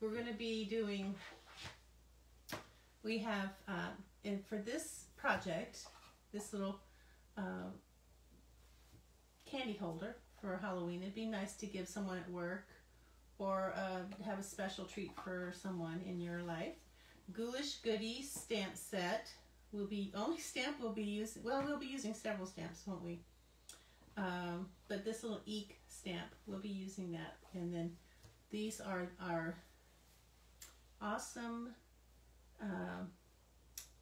we're going to be doing, we have, and for this project, this little candy holder for Halloween, it'd be nice to give someone at work or have a special treat for someone in your life. Ghoulish Goodies stamp set will be, only stamp we'll be using, well, we'll be using several stamps, won't we? But this little eek stamp, we'll be using that. And then these are our awesome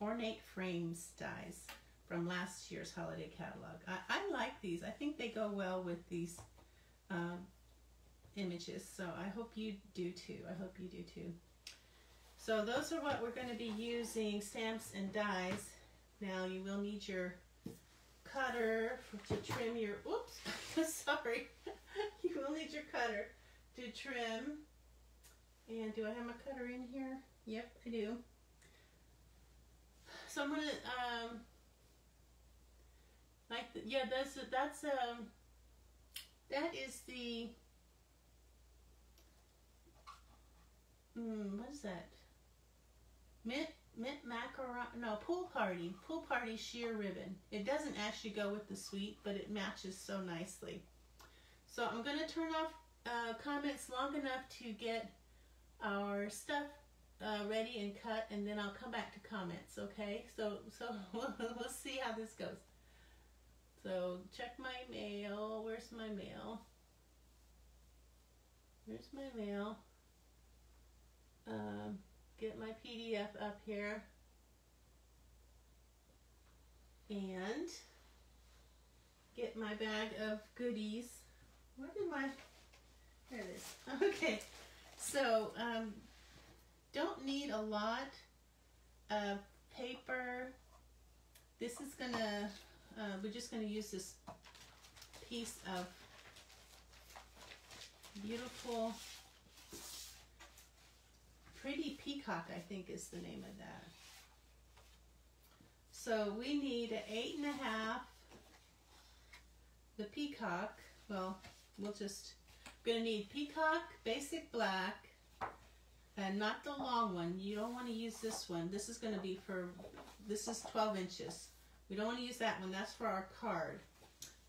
ornate frames dies from last year's holiday catalog. I like these. I think they go well with these images, so I hope you do too. I hope you do too. So those are what we're going to be using, stamps and dies. Now you will need your cutter to trim your, oops, sorry. You will need your cutter to trim. And do I have my cutter in here? Yep, I do. So I'm going to, yeah, that is the, what is that? Mint macaron, no, pool party sheer ribbon. It doesn't actually go with the suite, but it matches so nicely. So I'm going to turn off comments long enough to get our stuff ready and cut, and then I'll come back to comments, okay? So we'll see how this goes. So check my mail. Where's my mail? Where's my mail? Get my PDF up here. And get my bag of goodies. Where did my, there it is. Okay, so don't need a lot of paper. This is gonna, we're just gonna use this piece of beautiful, Pretty Peacock, I think is the name of that. So we need an 8.5. The peacock, well, we'll just, we're gonna need peacock, basic black, and not the long one. You don't want to use this one. This is gonna be for, this is 12 inches. We don't want to use that one. That's for our card.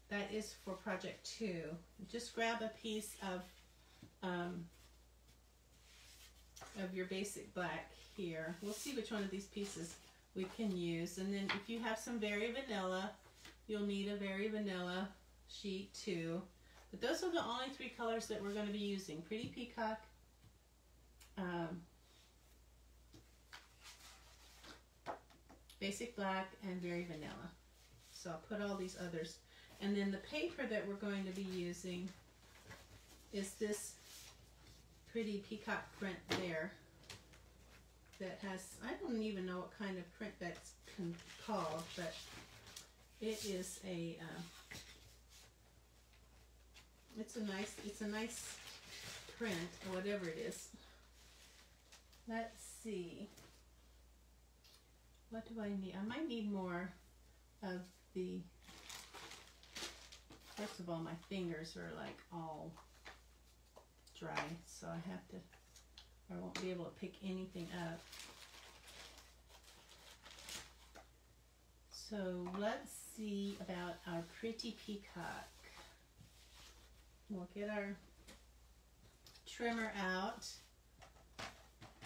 That is for project 2. Just grab a piece of your basic black here. We'll see which one of these pieces we can use. And then if you have some Very Vanilla, you'll need a Very Vanilla sheet too. But those are the only 3 colors that we're going to be using. Pretty Peacock, basic black, and Very Vanilla. So I'll put all these others. And then the paper that we're going to be using is this Pretty Peacock print there that has, I don't even know what kind of print that's called, but it is a, it's a nice print, or whatever it is. Let's see. What do I need? I might need more of the, first of all, my fingers are like all dry, so I have to, I won't be able to pick anything up. So let's see about our Pretty Peacock. We'll get our trimmer out.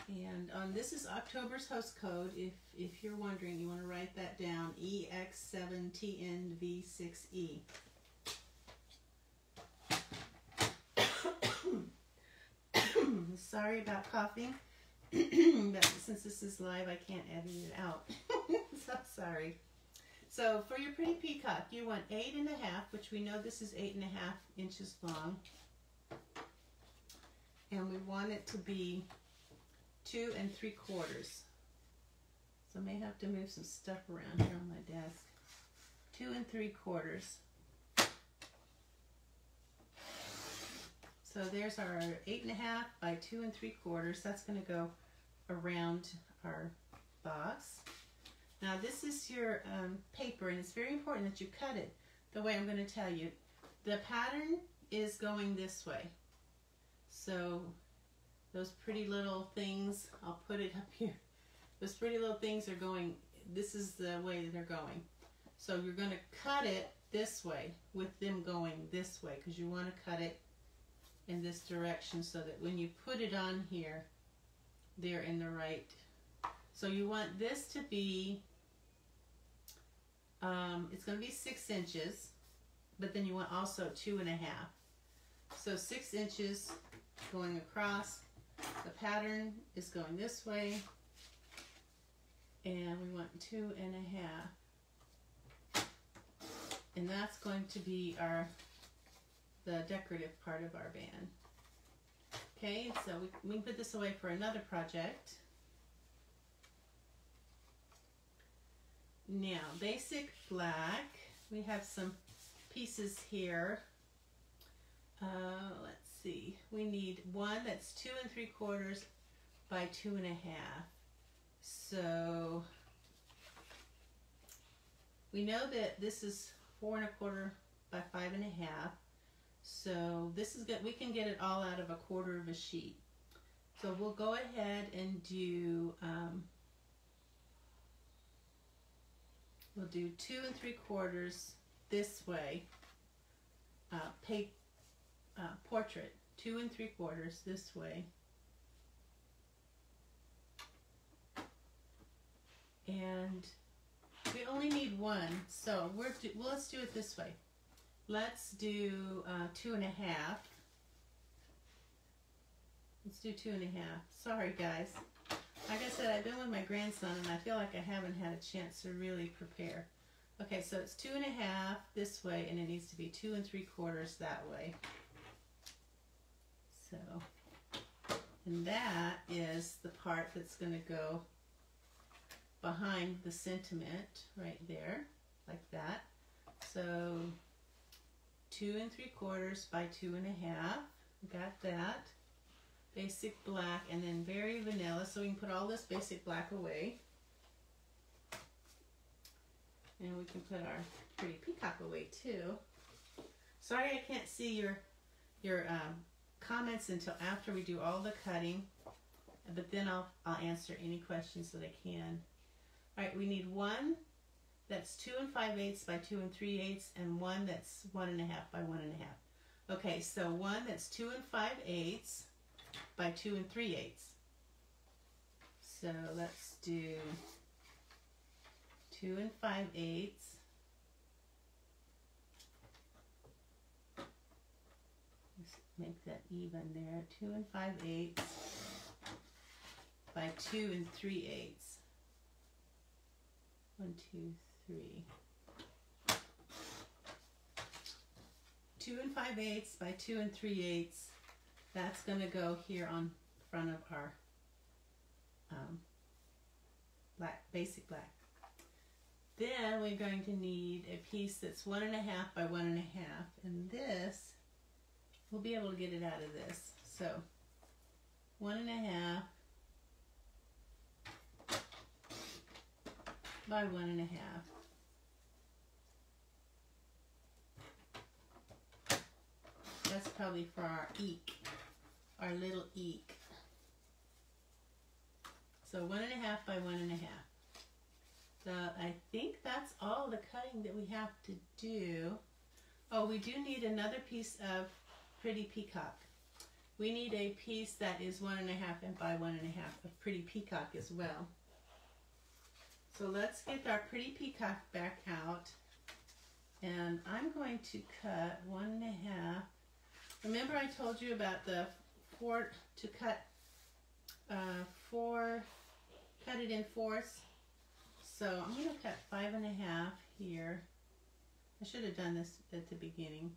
And this is October's host code. If you're wondering, you want to write that down, EX7TNV6E. Sorry about coughing, but since this is live, I can't edit it out. So sorry. So for your Pretty Peacock, you want 8.5, which we know this is 8.5 inches long. And we want it to be 2 3/4. So I may have to move some stuff around here on my desk. 2 3/4. So there's our 8.5 by 2 3/4. That's going to go around our box. Now this is your paper, and it's very important that you cut it the way I'm going to tell you. The pattern is going this way. So those pretty little things, I'll put it up here. Those pretty little things are going, this is the way that they're going. So you're going to cut it this way with them going this way, because you want to cut it in this direction so that when you put it on here, they're in the right. So you want this to be, it's going to be 6 inches, but then you want also 2.5. So 6 inches going across. The pattern is going this way, and we want 2.5. And that's going to be the decorative part of our band. Okay, so we can put this away for another project. Now, basic black. We have some pieces here. Let's see. We need one that's 2 3/4 by 2.5. So we know that this is 4 1/4 by 5.5. So this is good. We can get it all out of 1/4 of a sheet. So we'll go ahead and do, we'll do 2 3/4 this way. Portrait, 2 3/4 this way. And we only need one, so let's do it this way. Let's do 2.5. Let's do 2.5. Sorry guys. Like I said, I've been with my grandson and I feel like I haven't had a chance to really prepare. Okay, so it's 2.5 this way, and it needs to be 2 3/4 that way. So, and that is the part that's going to go behind the sentiment right there, like that. So 2 3/4 by 2.5. Got that. Basic black, and then very vanilla, so we can put all this basic black away. And we can put our pretty peacock away too. Sorry I can't see your comments until after we do all the cutting, but then I'll answer any questions that I can. All right, we need one that's 2 5/8 by 2 3/8, and one that's 1.5 by 1.5. Okay, so one that's 2 5/8 by 2 3/8. So let's do 2 5/8. Let's make that even there. 2 5/8 by 2 3/8. 1 2 3. 2 5/8 by 2 3/8. That's going to go here on front of our black, basic black. Then we're going to need a piece that's 1.5 by 1.5, and this, we'll be able to get it out of this. So 1.5 by 1.5. That's probably for our eek, our little eek. So 1.5 by 1.5. So I think that's all the cutting that we have to do. Oh, we do need another piece of pretty peacock. We need a piece that is 1.5 by 1.5 of pretty peacock as well. So let's get our pretty peacock back out. And I'm going to cut 1.5. Remember I told you about the cut it in fourths. So I'm going to cut 5.5 here. I should have done this at the beginning.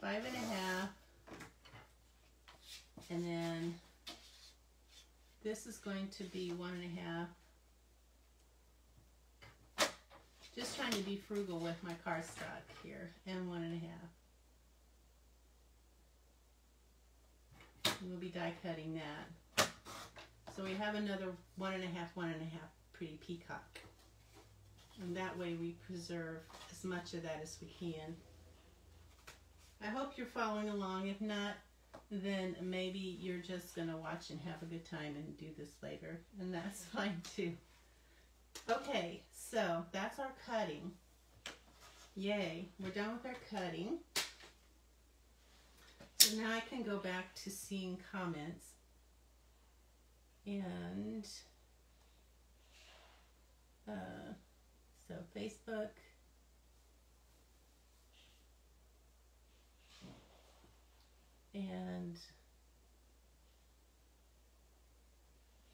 5.5, and then this is going to be 1.5. Just trying to be frugal with my cardstock here, and 1.5. We'll be die cutting that. So we have another 1.5, 1.5 pretty peacock. And that way we preserve as much of that as we can. I hope you're following along. If not, then maybe you're just going to watch and have a good time and do this later, and that's fine too. Okay, so that's our cutting. Yay, we're done with our cutting. So now I can go back to seeing comments. And so Facebook. And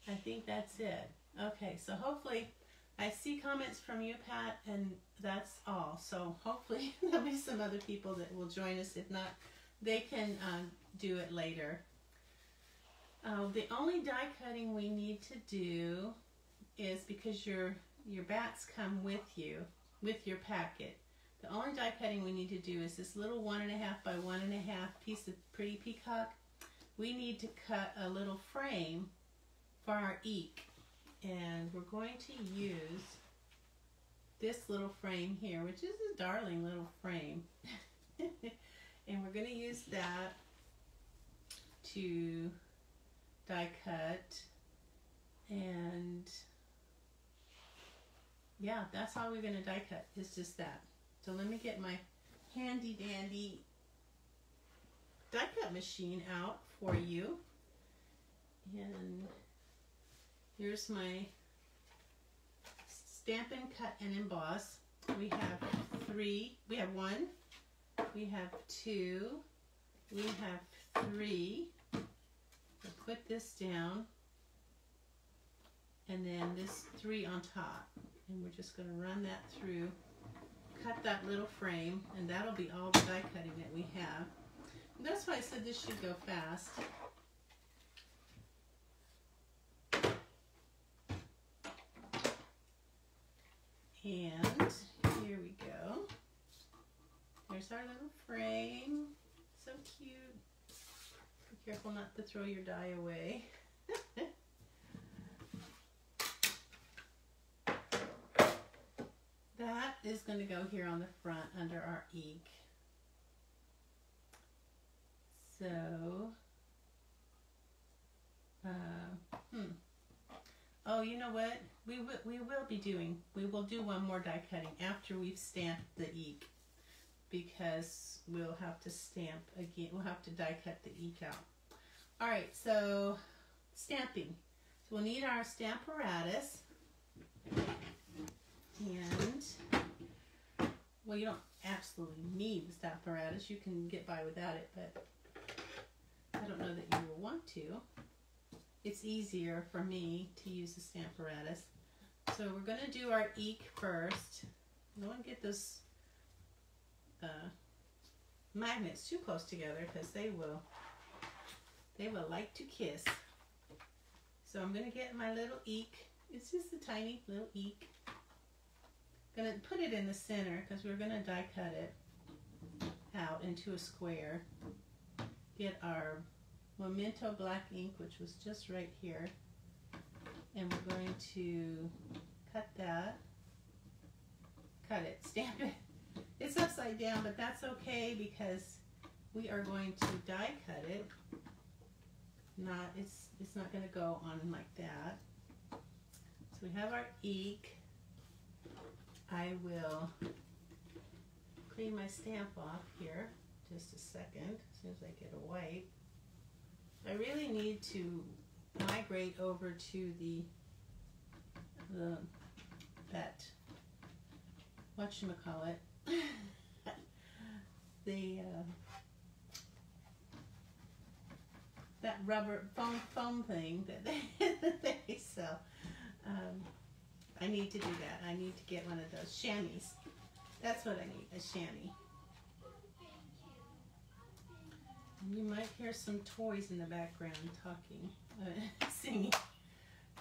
I think that's it. Okay, so hopefully I see comments from you, Pat, and that's all. So hopefully there'll be some other people that will join us. If not, they can do it later. The only die cutting we need to do is, because your bats come with you, with your packet, the only die cutting we need to do is this little 1.5 by 1.5 piece of pretty peacock. We need to cut a little frame for our eek, and we're going to use this little frame here, which is a darling little frame. And we're going to use that to die cut, and yeah, that's all we're going to die cut. It's just that. So let me get my handy dandy die cut machine out for you. And here's my Stampin' Cut and Emboss. We have 3, we have 1, we have 2, we have 3. We'll put this down, and then this 3 on top. And we're just going to run that through, cut that little frame, and that'll be all the die cutting that we have. And that's why I said this should go fast. And here we go. There's our little frame. So cute. Be careful not to throw your die away. That is going to go here on the front under our eek. So, oh, you know what? We will do one more die cutting after we've stamped the eek, because we'll have to stamp again. We'll have to die cut the eek out. All right, so stamping. So we'll need our stamparatus. And, well, you don't absolutely need the stamparatus. You can get by without it, but I don't know that you will want to. It's easier for me to use the stamparatus. So we're going to do our eek first. Don't get those magnets too close together, because they will like to kiss. So I'm going to get my little eek. It's just a tiny little eek. Going to put it in the center, because we're going to die cut it out into a square. Get our Memento black ink, which was just right here, and we're going to cut that, cut it, stamp it. It's upside down, but that's okay, because we are going to die cut it. It's not going to go on like that. So we have our eek. I will clean my stamp off here just a second, as soon as I get a wipe. I really need to migrate over to that whatchamacallit, that rubber foam thing that they sell. I need to do that. I need to get one of those chamois. That's what I need, a chamois. And you might hear some toys in the background talking, singing.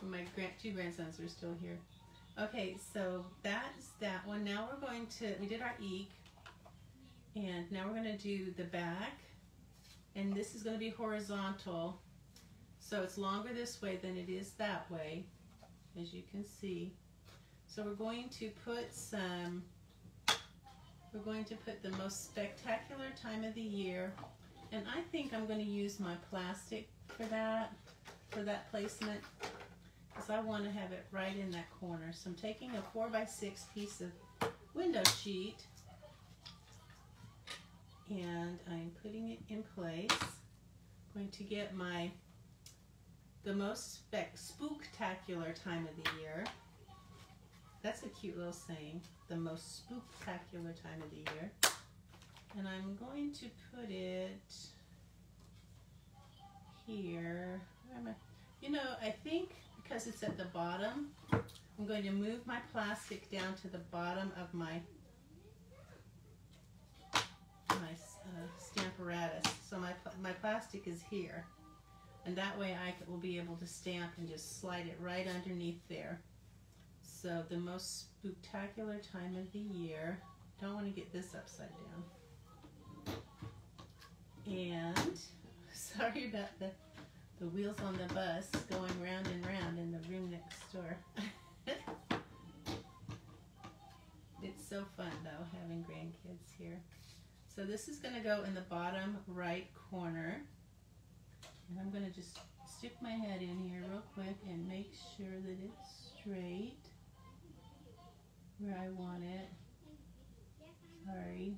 My two grandsons are still here. Okay, so that's that one. Now we're going to, we did our eek, and now we're going to do the back, and this is going to be horizontal, so it's longer this way than it is that way, as you can see. So we're going to put the most spectacular time of the year, And I think I'm going to use my plastic for that placement, because I want to have it right in that corner. So I'm taking a 4x6 piece of window sheet and I'm putting it in place. I'm going to get the most spooktacular time of the year. That's a cute little saying, the most spooktacular time of the year. And I'm going to put it here. You know, I think because it's at the bottom, I'm going to move my plastic down to the bottom of my Stamparatus. So my plastic is here. And that way I will be able to stamp and just slide it right underneath there. So the most spooktacular time of the year. Don't want to get this upside down. And sorry about the wheels on the bus going round and round in the room next door. It's so fun though, having grandkids here. So this is going to go in the bottom right corner. And I'm going to just stick my head in here real quick and make sure that it's straight where I want it. Sorry.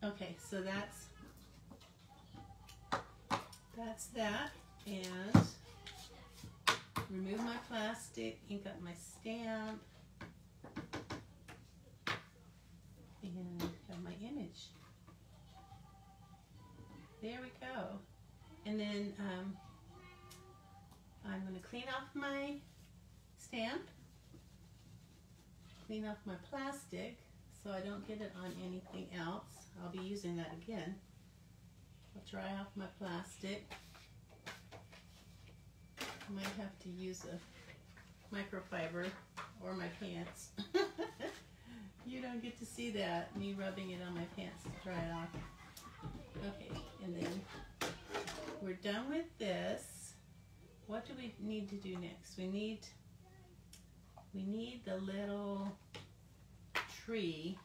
Okay, so that's that. And remove my plastic, ink up my stamp, and have my image. There we go. And then I'm going to clean off my stamp, clean off my plastic so I don't get it on anything else. I'll be using that again. I'll dry off my plastic. I might have to use a microfiber or my pants. You don't get to see that, me rubbing it on my pants to dry it off. Okay, and then we're done with this. What do we need to do next? We need the little tree.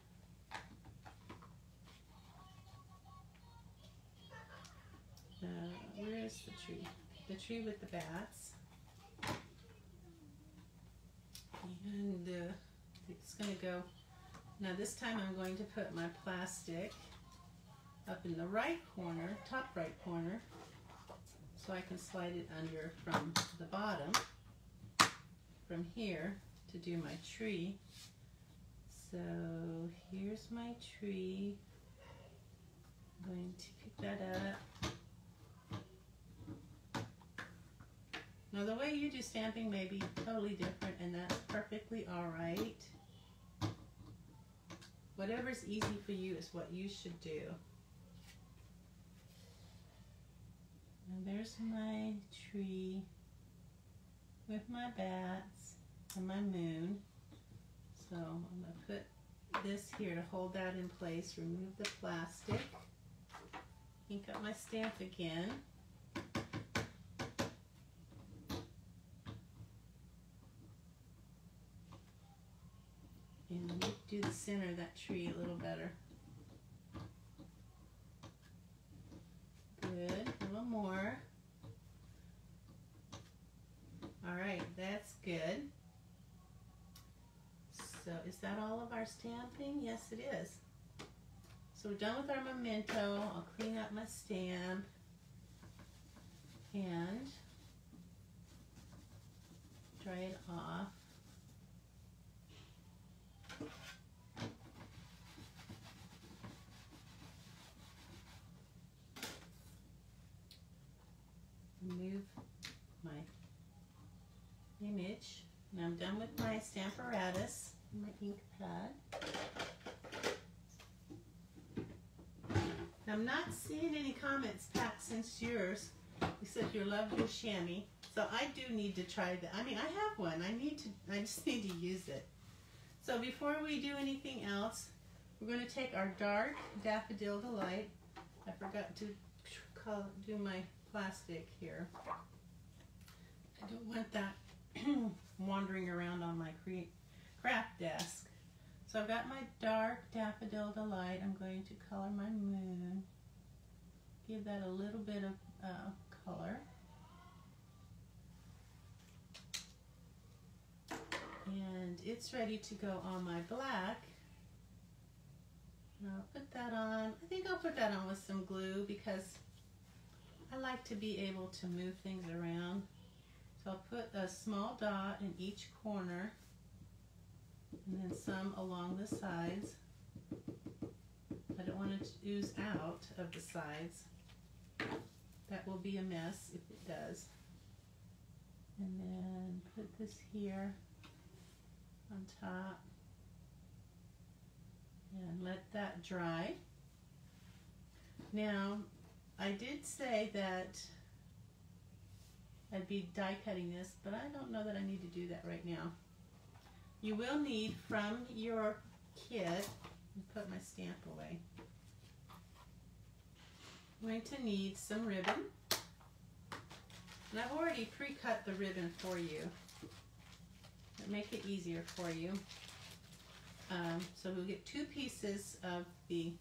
Where is the tree? The tree with the bats. And it's going to go, now this time I'm going to put my plastic up in the right corner, top right corner, so I can slide it under from the bottom, from here, to do my tree. So here's my tree. I'm going to pick that up. Now the way you do stamping may be totally different, and that's perfectly alright. Whatever's easy for you is what you should do. And there's my tree with my bats and my moon. So I'm going to put this here to hold that in place, remove the plastic, ink up my stamp again. And do the center of that tree a little better. Good, a little more. All right, that's good. So is that all of our stamping? Yes, it is. So we're done with our memento. I'll clean up my stamp and dry it off. Remove my image. Now I'm done with my Stamparatus, my ink pad. Now I'm not seeing any comments, Pat, since yours. You said you love your chamois. So I do need to try that. I mean, I have one. I just need to use it. So before we do anything else, we're going to take our dark Daffodil Delight. I forgot to do my plastic here. I don't want that wandering around on my craft desk. So I've got my dark Daffodil Delight. I'm going to color my moon. give that a little bit of color. And it's ready to go on my black. And I'll put that on. I think I'll put that on with some glue because I like to be able to move things around. So I'll put a small dot in each corner and then some along the sides. I don't want it to ooze out of the sides. That will be a mess if it does. And then put this here on top and let that dry. Now, I did say that I'd be die cutting this, but I don't know that I need to do that right now. You will need from your kit, let me put my stamp away. I'm going to need some ribbon. And I've already pre-cut the ribbon for you. It'll make it easier for you. So we'll get 2 pieces of the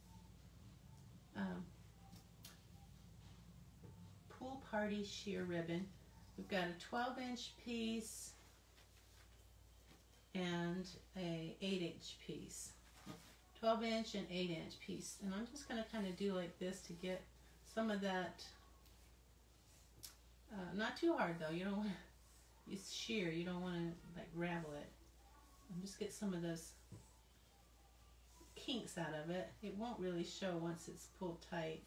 Pool Party sheer ribbon. We've got a 12-inch piece and a 8-inch piece. 12-inch and 8-inch piece. And I'm just going to kind of do like this to get some of that, not too hard though, you don't want to, it's sheer, you don't want to like ravel it. And just get some of those kinks out of it. It won't really show once it's pulled tight.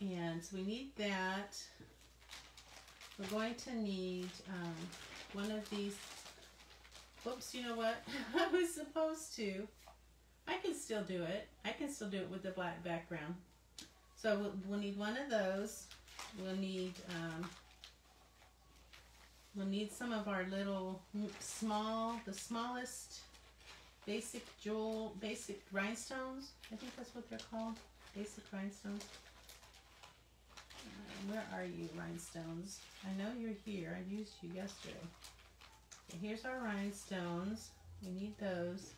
And so we need that. We're going to need one of these. Whoops, you know what? I was supposed to. I can still do it. I can still do it with the black background. So we'll need one of those. We'll need some of our little the smallest basic rhinestones. I think that's what they're called. Basic rhinestones. Where are you, rhinestones? I know you're here. I used you yesterday. Okay, here's our rhinestones. We need those.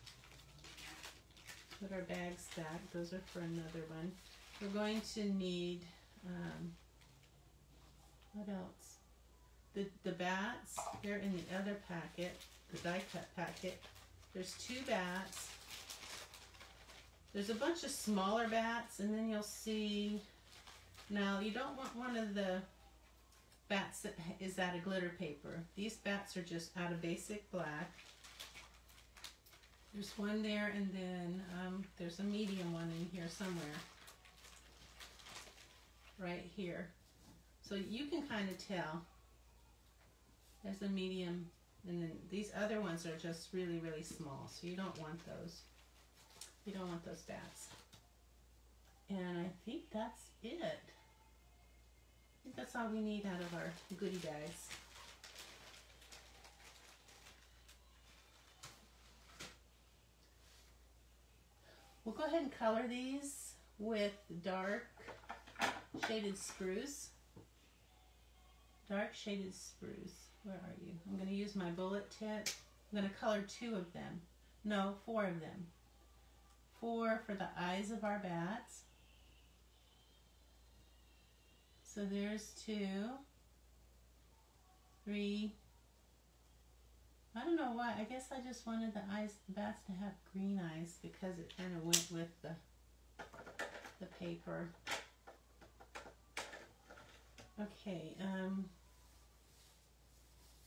Put our bags back. Those are for another one. We're going to need, what else? The bats. They're in the other packet, the die cut packet. There's 2 bats. There's a bunch of smaller bats, and then you'll see. Now, you don't want one of the bats that is out of glitter paper. These bats are just out of basic black. There's one there, and then there's a medium one in here somewhere. Right here. So you can kind of tell. There's a medium, and then these other ones are just really, really small. So you don't want those. You don't want those bats. And I think that's it. I think that's all we need out of our goodie bags. We'll go ahead and color these with dark shaded spruce. Dark shaded spruce. Where are you? I'm going to use my bullet tip. I'm going to color 2 of them. No, 4 of them. 4 for the eyes of our bats. So there's 2, 3. I don't know why. I guess I just wanted the bats to have green eyes because it kind of went with the paper. Okay,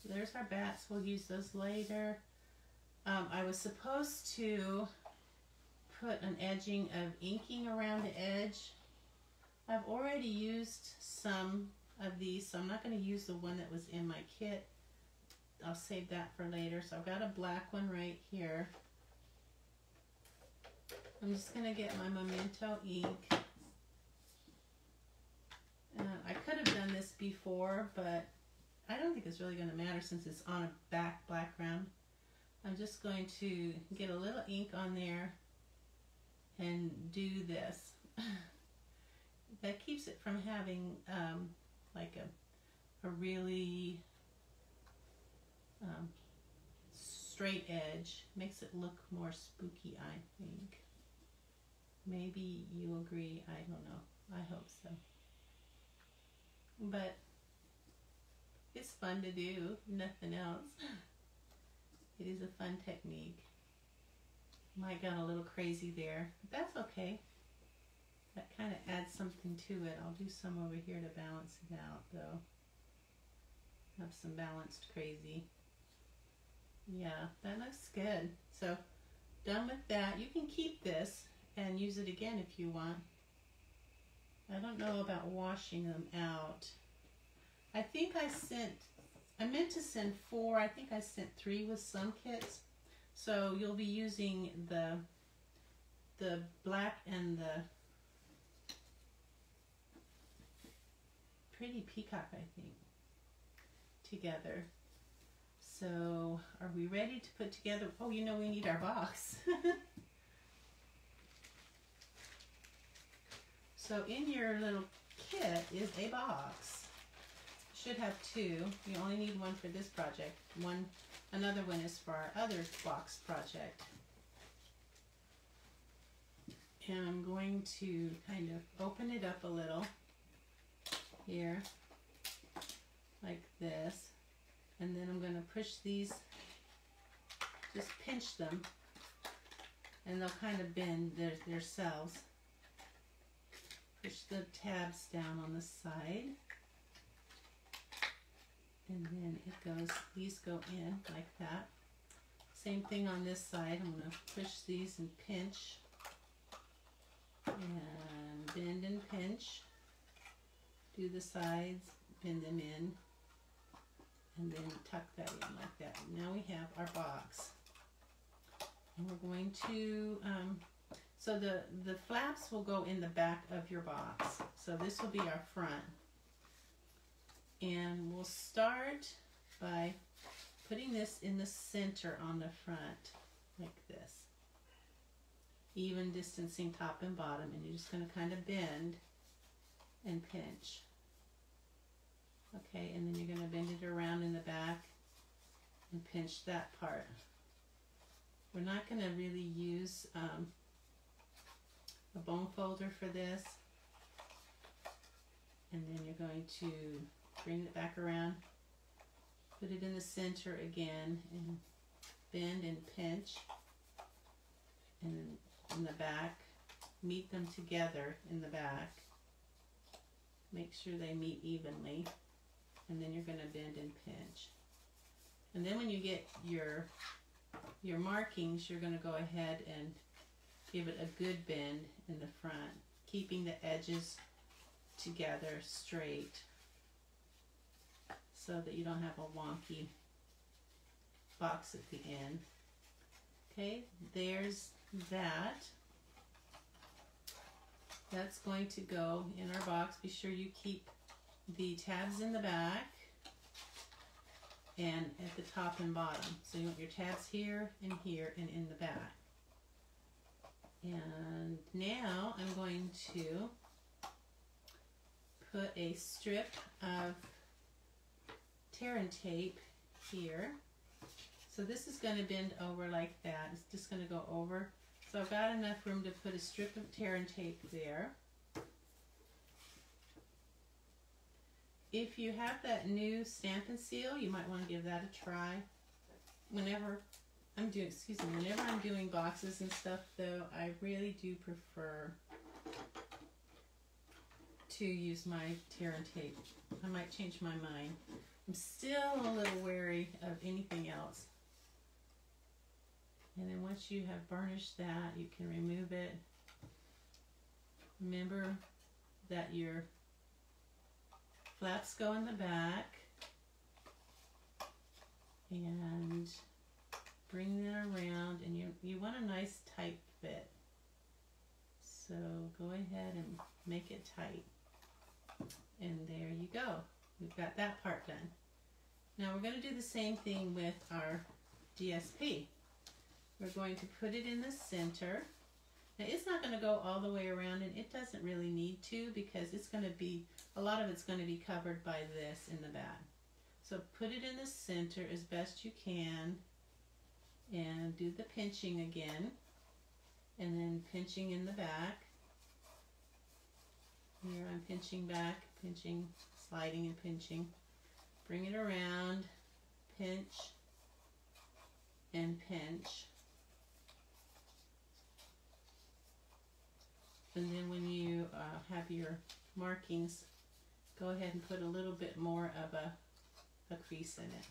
so there's our bats. We'll use those later. I was supposed to put an edging of inking around the edge. I've already used some of these, so I'm not going to use the one that was in my kit. I'll save that for later. So I've got a black one right here. I'm just going to get my Memento ink. I could have done this before, but I don't think it's really going to matter since it's on a back background. I'm just going to get a little ink on there and do this. That keeps it from having like a really straight edge. Makes it look more spooky, I think. Maybe you agree, I don't know. I hope so. But it's fun to do, nothing else. It is a fun technique. Might got a little crazy there, but that's okay. That kind of adds something to it. I'll do some over here to balance it out though. Have some balanced crazy. Yeah, that looks good. So done with that. You can keep this and use it again if you want. I don't know about washing them out. I think I meant to send 4. I think I sent 3 with some kits. So you'll be using the black and the pretty peacock, I think, together. So are we ready to put together? Oh, you know we need our box. So in your little kit is a box. Should have 2. You only need 1 for this project. Another one is for our other box project. And I'm going to kind of open it up a little here, like this. And then I'm going to push these, just pinch them, and they'll kind of bend themselves. Push the tabs down on the side. And then it goes, these go in like that. Same thing on this side. I'm going to push these and pinch. And bend and pinch. Do the sides, bend them in. And then tuck that in like that. Now we have our box. And we're going to, so the flaps will go in the back of your box. So this will be our front. And we'll start by putting this in the center on the front, like this. Even distancing top and bottom, and you're just going to kind of bend and pinch. Okay, and then you're going to bend it around in the back and pinch that part. We're not going to really use a bone folder for this. And then you're going to bring it back around, put it in the center again, and bend and pinch. And then in the back, meet them together in the back. Make sure they meet evenly. And then you're going to bend and pinch. And then when you get your markings, you're going to go ahead and give it a good bend in the front, keeping the edges together straight so that you don't have a wonky box at the end. Okay, there's that. That's going to go in our box. Be sure you keep the tabs in the back and at the top and bottom. So you want your tabs here and in the back. And now I'm going to put a strip of tear and tape here. So this is going to bend over like that. It's just going to go over. So I've got enough room to put a strip of tear and tape there. If you have that new Stampin' seal, you might want to give that a try. Whenever I'm doing boxes and stuff though, I really do prefer to use my tear and tape. I might change my mind. I'm still a little wary of anything else. And then once you have burnished that, you can remove it. Remember that your flaps go in the back. And bring that around, and you want a nice tight fit. So go ahead and make it tight. And there you go. We've got that part done. Now we're going to do the same thing with our DSP. We're going to put it in the center. Now it's not going to go all the way around, and it doesn't really need to because it's going to be, a lot of it's going to be covered by this in the back. So put it in the center as best you can and do the pinching again, and then pinching in the back. Here I'm pinching back, pinching, sliding and pinching. Bring it around, pinch and pinch. And then when you have your markings, go ahead and put a little bit more of a crease in it.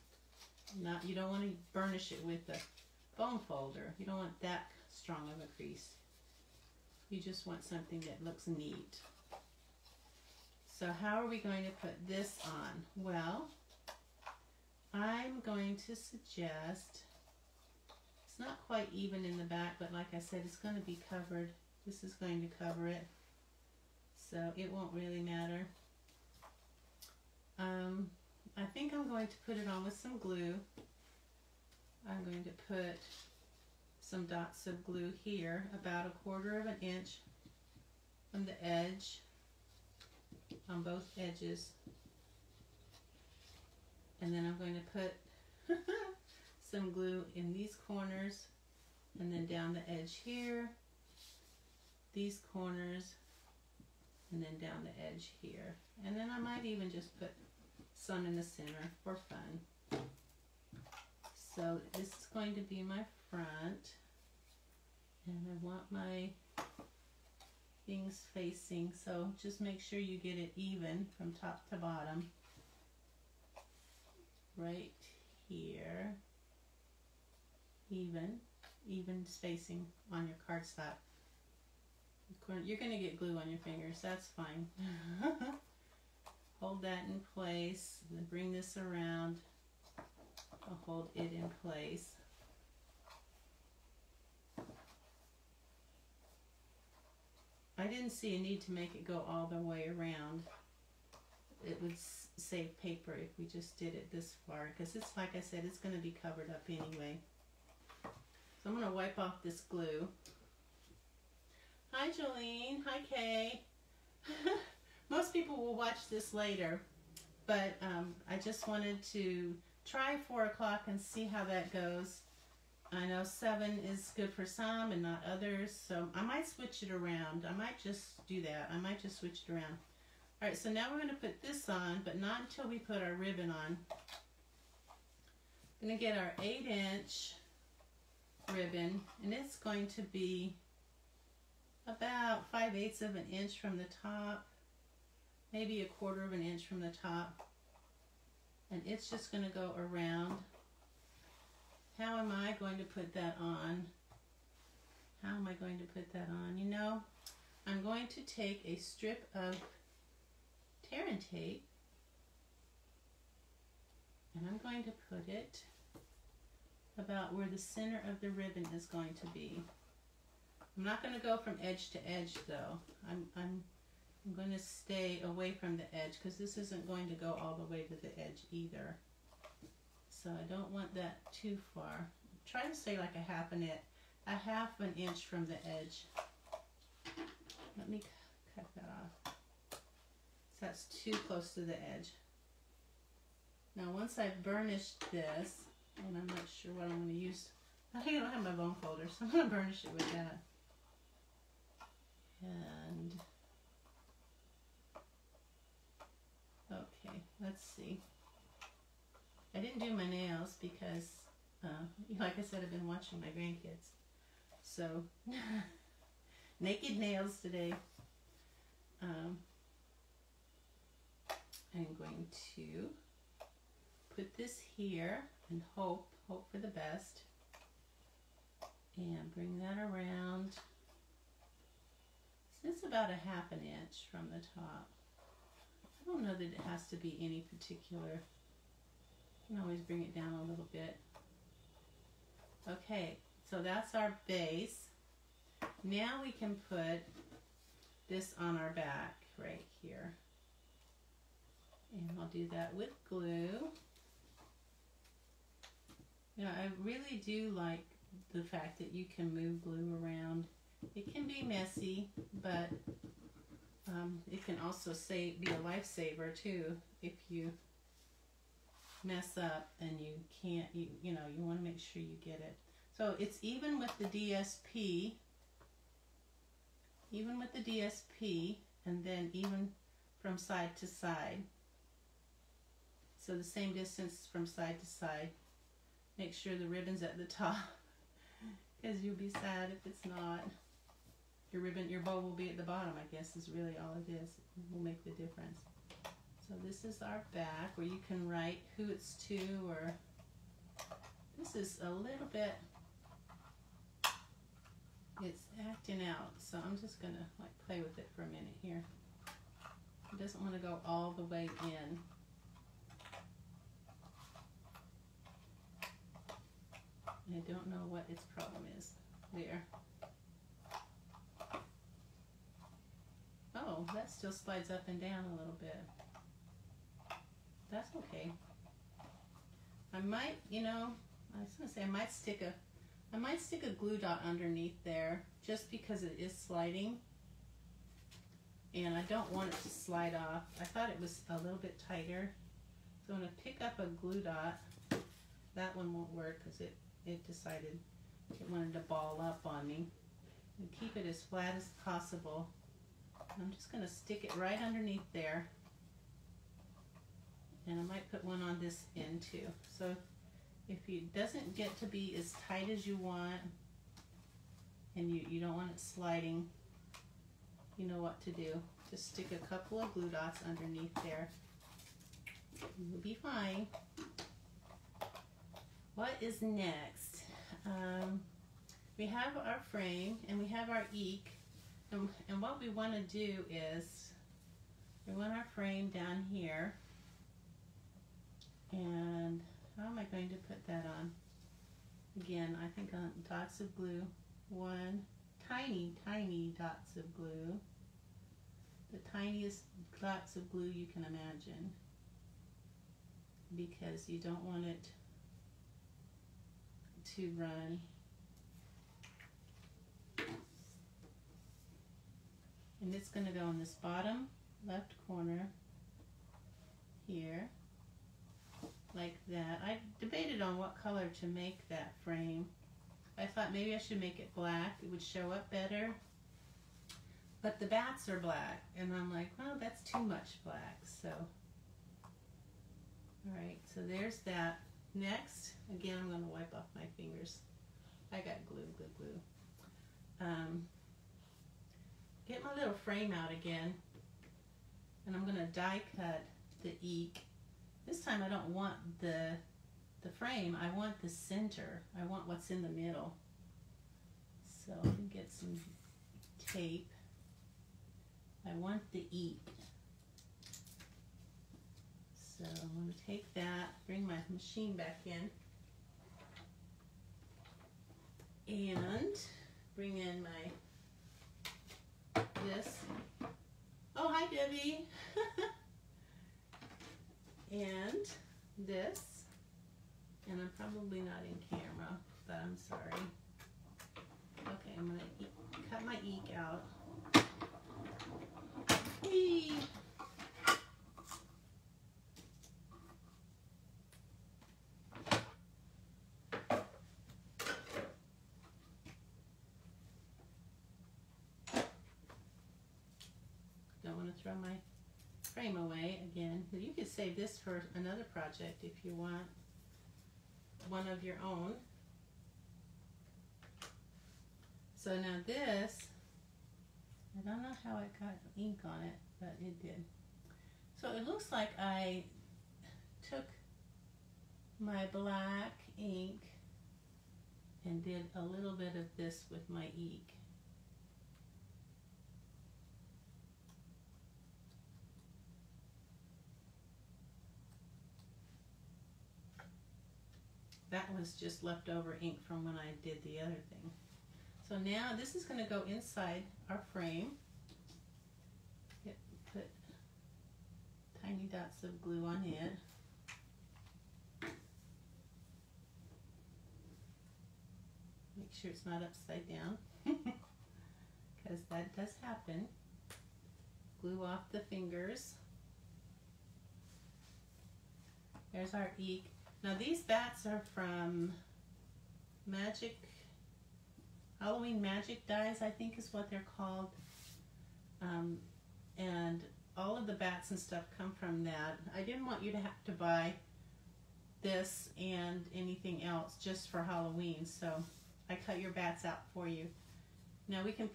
You don't want to burnish it with the bone folder. You don't want that strong of a crease. You just want something that looks neat. So how are we going to put this on? Well, I'm going to suggest, it's not quite even in the back, but like I said, it's going to be covered. This is going to cover it, so it won't really matter. I think I'm going to put it on with some glue. I'm going to put some dots of glue here, about 1/4 of an inch from the edge, on both edges. And then I'm going to put some glue in these corners, and then down the edge here, these corners, and then down the edge here. And then I might even just put some in the center for fun. So this is going to be my front, and I want my things facing, so just make sure you get it even from top to bottom. Right here, even spacing on your cardstock. You're going to get glue on your fingers, that's fine. Hold that in place, and then bring this around. I'll hold it in place. I didn't see a need to make it go all the way around. It would save paper if we just did it this far, because it's, like I said, it's going to be covered up anyway. So I'm going to wipe off this glue. Hi Jolene, hi Kay. Most people will watch this later, but I just wanted to try 4 o'clock and see how that goes. I know 7 is good for some and not others, so I might switch it around. I might just do that. I might just switch it around. Alright, so now we're going to put this on, but not until we put our ribbon on. I'm going to get our 8-inch ribbon, and it's going to be about 5/8 of an inch from the top, maybe 1/4 of an inch from the top, and it's just going to go around. How am I going to put that on? How am I going to put that on? You know, I'm going to take a strip of tear and tape, and I'm going to put it about where the center of the ribbon is going to be. I'm not going to go from edge to edge though. I'm going to stay away from the edge, because this isn't going to go all the way to the edge either. So I don't want that too far. Try to stay like a half an inch from the edge. Let me cut that off. So that's too close to the edge. Now once I've burnished this, and I'm not sure what I'm going to use. I think I don't have my bone folder, so I'm going to burnish it with that. And okay, let's see. I didn't do my nails because, like I said, I've been watching my grandkids. So, naked nails today. I'm going to put this here and hope for the best. And bring that around. So it's about 1/2 an inch from the top. I don't know that it has to be any particular. You can always bring it down a little bit. Okay, so that's our base. Now we can put this on our back right here. And I'll do that with glue. You know, I really do like the fact that you can move glue around. It can be messy, but it can also be a lifesaver too if you mess up and you can't, you know, you want to make sure you get it. So it's even with the DSP, and then even from side to side. So the same distance from side to side. Make sure the ribbon's at the top, because you'll be sad if it's not. Your bow will be at the bottom, I guess, is really all it is. It will make the difference. So this is our back, where you can write who it's to, or this is a little bit, it's acting out. So I'm just gonna like play with it for a minute here. It doesn't want to go all the way in. I don't know what its problem is. There. Oh, that still slides up and down a little bit. That's okay. I might, you know, I was gonna say I might stick a glue dot underneath there, just because it is sliding, and I don't want it to slide off. I thought it was a little bit tighter, so I'm gonna pick up a glue dot. That one won't work because it decided it wanted to ball up on me. And keep it as flat as possible. I'm just going to stick it right underneath there, and I might put one on this end too. So if it doesn't get to be as tight as you want, and you don't want it sliding, you know what to do. Just stick a couple of glue dots underneath there. You'll be fine. What is next? We have our frame and we have our eek, and what we want to do is we want our frame down here, and how am I going to put that on? Again, I think on dots of glue, one tiny dots of glue, the tiniest dots of glue you can imagine, because you don't want it to run. And it's going to go in this bottom left corner here, like that. I debated on what color to make that frame. I thought maybe I should make it black. It would show up better. But the bats are black, and I'm like, well, that's too much black. So, alright, so there's that. Next, again, I'm going to wipe off my fingers. I got glue. Get my little frame out again, and I'm going to die cut the eek. This time I don't want the frame, I want the center. I want what's in the middle. So I can get some tape. I want the eek. So I'm going to take that, bring my machine back in, and bring in my this. Oh, hi Debbie. And this, and I'm probably not in camera, but I'm sorry. Okay, I'm going to cut my eek out. Whee! Don't want to throw my frame away again. You could save this for another project if you want one of your own. So now this, I don't know how it got ink on it, but it did. So it looks like I took my black ink and did a little bit of this with my eek. That was just leftover ink from when I did the other thing. So now this is going to go inside our frame. Put tiny dots of glue on it. Make sure it's not upside down, because that does happen. Glue off the fingers. There's our eek. Now these bats are from Halloween Magic dies, I think is what they're called. and all of the bats and stuff come from that. I didn't want you to have to buy this and anything else just for Halloween, so I cut your bats out for you. Now we can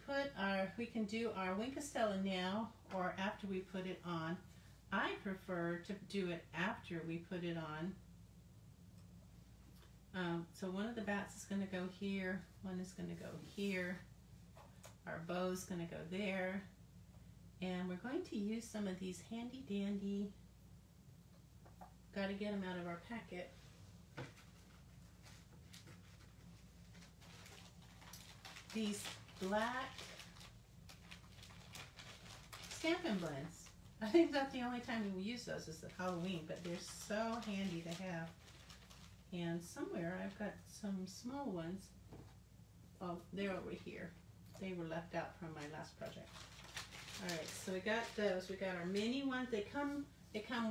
do our Wink of Stella now or after we put it on. I prefer to do it after we put it on. So one of the bats is going to go here, one is going to go here, our bow's going to go there, and we're going to use some of these handy dandy, got to get them out of our packet, these black Stampin' blends. I think that's the only time we use those is at Halloween, but they're so handy to have. And somewhere I've got some small ones. Oh, they're over here. They were left out from my last project. Alright, so we got those. We got our mini ones. They come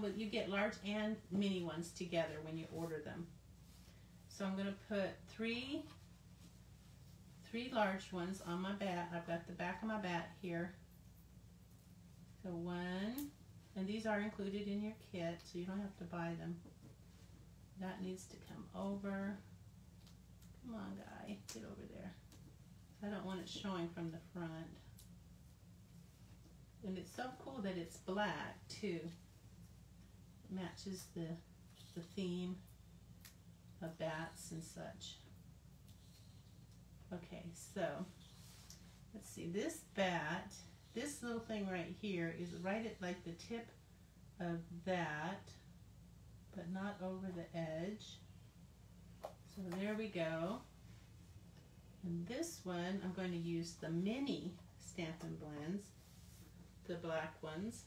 with, you get large and mini ones together when you order them. So I'm going to put three large ones on my bat. I've got the back of my bat here. So one, and these are included in your kit, so you don't have to buy them. That needs to come over. Come on, guy, get over there. I don't want it showing from the front. And it's so cool that it's black too. It matches the theme of bats and such. Okay, so let's see. This bat, this little thing right here is right at like the tip of that, but not over the edge. So there we go. And this one, I'm going to use the mini Stampin' blends, the black ones.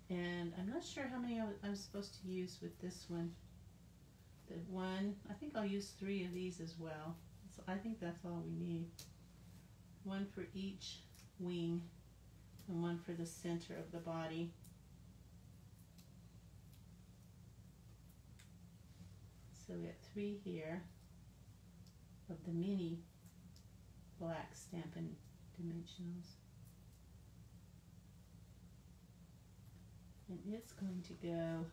And I'm not sure how many I'm supposed to use with this one. The one, I think I'll use 3 of these as well. So I think that's all we need. One for each wing and one for the center of the body. So we have 3 here of the mini black Stampin' dimensionals. And it's going to go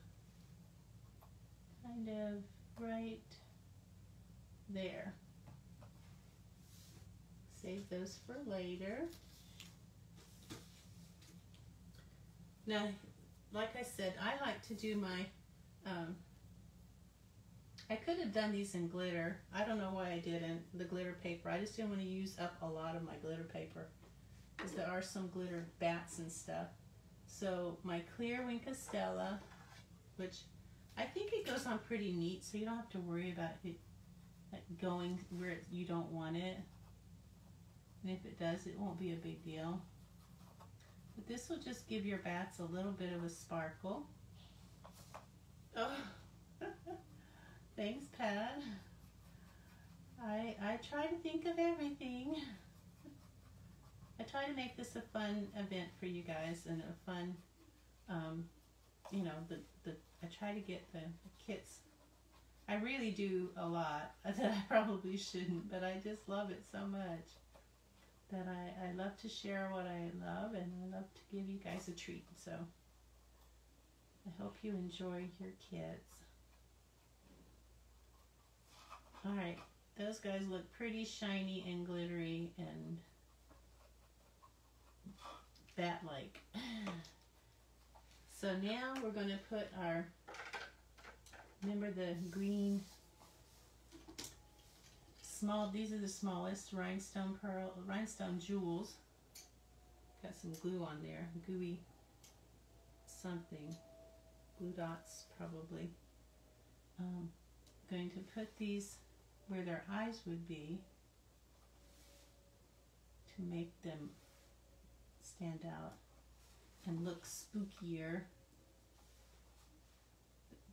kind of right there. Save those for later. Now, like I said, I like to do my, I could have done these in glitter. I don't know why I didn't, the glitter paper. I just didn't want to use up a lot of my glitter paper because there are some glitter bats and stuff. So my clear Wink of Stella, which I think it goes on pretty neat, so you don't have to worry about it going where you don't want it. And if it does, it won't be a big deal. But this will just give your bats a little bit of a sparkle. Oh, thanks, Pat. I try to think of everything. I try to make this a fun event for you guys and a fun, you know, I try to get the kits. I really do a lot that I probably shouldn't, but I just love it so much that I love to share what I love, and I love to give you guys a treat. So I hope you enjoy your kits. Alright, those guys look pretty shiny and glittery and bat-like. So now we're going to put our, remember the green small, these are the smallest rhinestone jewels. Got some glue on there, gooey something, glue dots probably. Going to put these where their eyes would be to make them stand out and look spookier.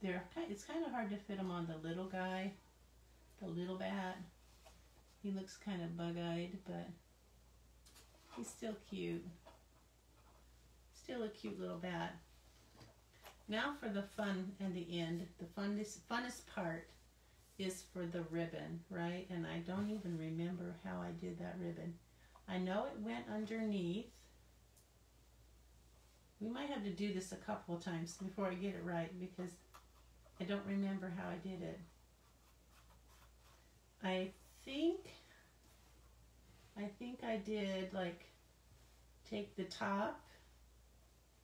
It's kind of hard to fit them on the little guy, the little bat. He looks kind of bug-eyed, but he's still cute. Still a cute little bat. Now for the fun and the end. The funnest part is for the ribbon, right? And I don't even remember how I did that ribbon. I know it went underneath We might have to do this a couple of times before I get it right because I don't remember how I did it. I think I did like take the top,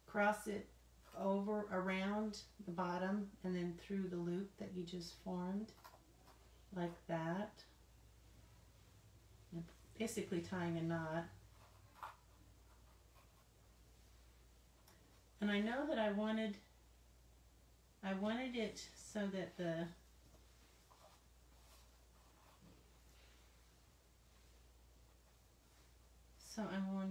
cross it over around the bottom, and then through the loop that you just formed, like that. And basically tying a knot. And I know that I wanted it so that I'm going